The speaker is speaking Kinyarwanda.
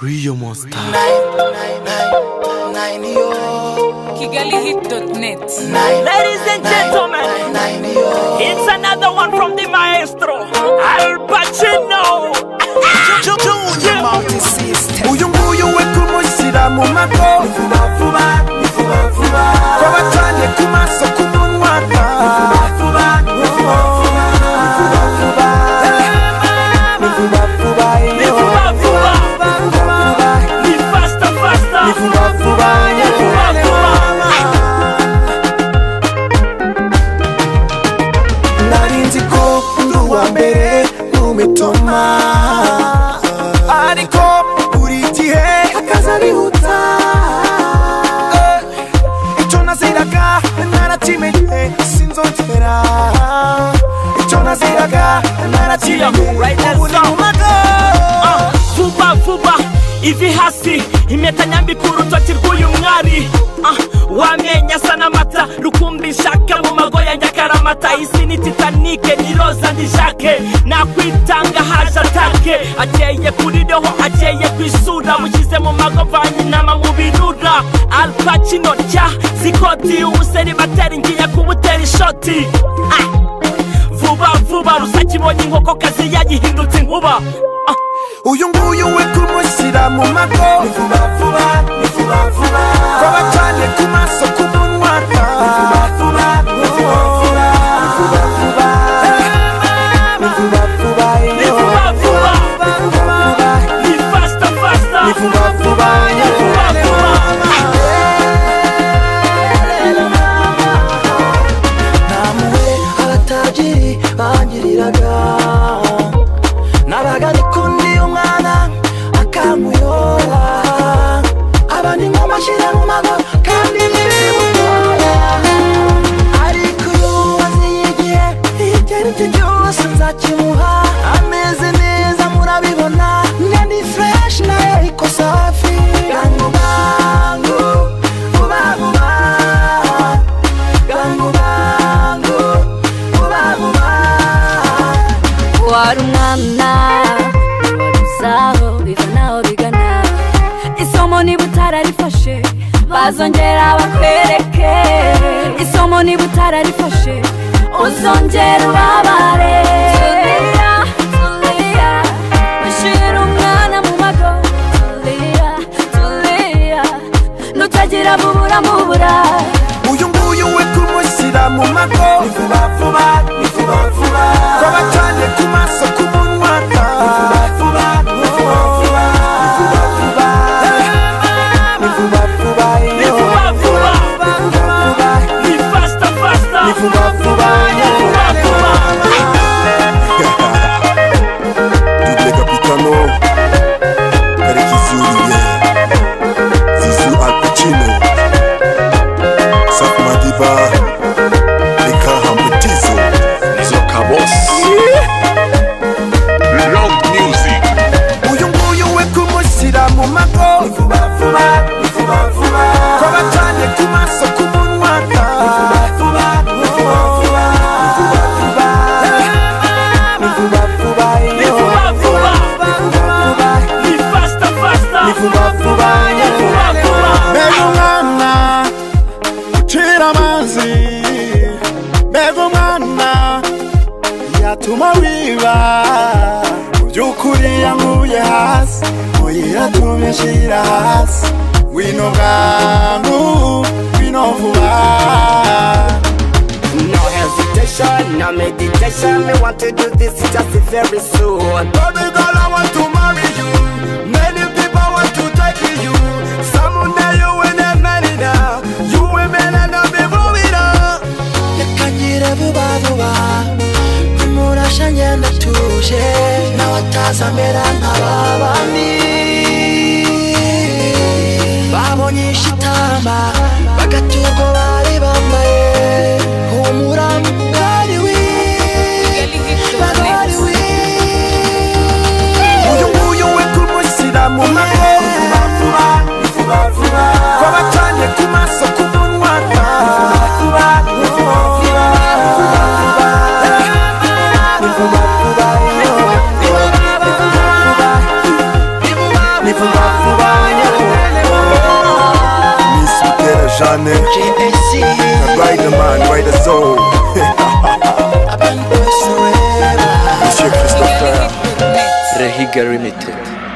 Rio Monster. KigaliHit.net. Ladies and gentlemen, it's another one from the maestro, Al Pacino. Uyu nguyu we kumushyira mu mago. Vuba vuba, vuba vuba. Kwabatanye ku maso ku munwa. Vuba vuba, vuba vuba. Vuba vuba, vuba vuba. Vuba vuba, vuba vuba. Live faster, faster. Vuba vuba, vuba vuba. Narinzi ko ndi uwa mbere mu mitoma, ariko buri gihe akaza bihuta. Icyo naziraga narakimenye sinzongera. Icyo naziraga narakimenye ubu ni mu mago. Vuba vuba, ivi hasi impeta nyambika urutoki rw'uyu mwari. Wamenye asa n'amata, rukumbi nshaka mu mago yanjye akaramata. Isi ni Titanic, ni roza ni Jacques, nakwitanga haje atake. Akeye kuri roho, akeye ku isura, mushyize mu mago mvanye inama mu birura. Al Pacino cya zikoti, ubuseri bateri ngiye kubutera ishoti. Vuba vuba, rusakibonye inkoko kazi yagihindutse inkuba. Uyu nguyu we kumushyira mu mago. Ni vuba vuba, ni vuba vuba. Kwabatanye ku maso ku munwa. Ni vuba vuba, ni vuba vuba. Ni vuba vuba, ni vuba vuba. Ni vuba vuba, ni vuba vuba. Live faster, faster. Ni vuba vuba, ni vuba vuba. Namwe abatajiri bangiriraga, nabaga ndikundi umwana akamuyora. Abandi nkamashyira mu mago kandi ntibimutora. Ariko uyu waziyigiye ibyo aribyo byose nzakimuha. Ameze neza murabibona, ndi fresh nayo ariko safi. Gangu bangu, vuba vuba. Gangu bangu, vuba vuba. Wari umwana waruzaho biva naho bigana. Isomo niba utararifashe bazongera bakwereke. Isomo niba utararifashe uzongera ubabare. Tulia, tulia, ushyira umwana mu mago. Tulia, tulia, nutagira bubura mubura. Uyu nguyu we kumushyira mu mago. Ni vuba vuba, ni vuba vuba. Kwabatanye ku maso ku munwa. Ni vuba vuba, ni vuba vuba. Ni vuba vuba, ni vuba vuba. Ni vuba vuba, ni vuba vuba. live faster, faster. Ni vuba vuba, ni vuba vuba. Double capitano, Karekizi Olivier, Zizou Al Pacino, Saf Madiba, Eka Hampetizo, Zoka Boss. Long music. Uyu nguyu we kumushyira mu mago. Ni vuba vuba, ni vuba vuba. Kwabatanye ku maso ku munwa. Ni vuba vuba, ni vuba vuba. Ni vuba vuba, ni vuba vuba. Ni vuba vuba, ni vuba vuba. live faster, faster. Ni vuba vuba, ni vuba vuba. Mbega umwana ucira amazi, mbega umwana yatuma wiba. Mu by'ukuri yankuye hasi, oya yatumye nshyira hasi. Wino bwangu, wino vuba. No hesitation, no meditation. Me want to do this just very soon. Baby girl, I want to marry you. Many people want to take you. Someday you will have many now. You will be and I'll be moving up. Yakangira vuba vuba, kumurasha ngenda tuje. Nawe atazamera nk'ababandi. Babonye ishitamba bagaturwa bari bambaye. Humura mwari we, mwari we. Uyu nguyu we kumushyira mu mago. Ni vuba vuba, ni vuba vuba. Kwabatanye ku maso ku munwa. Ni vuba vuba, ni vuba vuba. Ni vuba vuba. Ni vuba vuba. Ni vuba vuba. Ni vuba vuba. cyane Riderman, Rider Soul Monsieur Christopher Rehiga Limited.